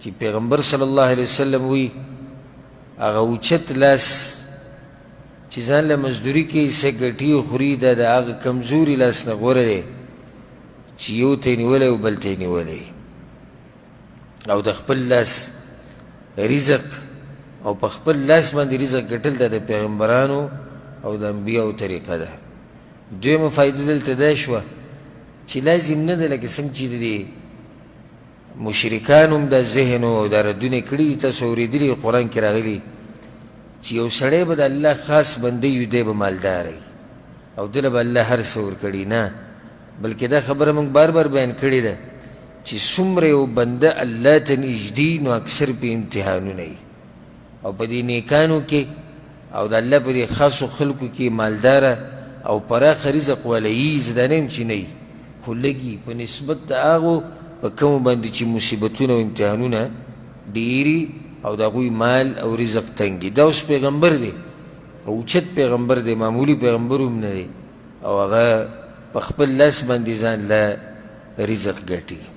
چې پیغمبر صلی الله علیه وسلم وی هغه اوچت لاس چې ځان له مزدوري کوي څه ګټي او خوري دا د هغه کمزوري لاس نه غوره دی چې یو ته یې نیولی او بل ته یې نیولی او د خپل لاس رزق او په خپل لاس باندې رزق ګټل دا د پیغمبرانو او د انبیاو طریقه ده. دویمه فایده دلته دا شوه چې لازم نه ده لکه څنګه چې د مشرکانو هم دا ذهن او دا ردونه کړي دي، تاسو اورېدلي قرآن کې راغلي چې یو سړی به د الله خاص بنده وي، دی به مالدار وي او دله به الله هر څه ورکړي. نه، بلکې دا خبره موږ بار بار بیان کړې ده چې څومره یو بنده الله ته نږدې نو اکثر په امتحانونه وي او په دې نیکانو کې او د الله په دې خاصو خلکو کې مالداره او پراخه رزق والی وي. زه دا نه یم چې نه وي، خو لږي په نسبت د هغو په کومو باندې چې مصیبتونه او امتحانونه ډېري او د هغوی مال او رزق تنګي. دا اوس پیغمبر دی، اوچت پیغمبر دی، معمولی پیغمبر هم نه دی او هغه په خپل لاس باندې ځان له رزق ګټي.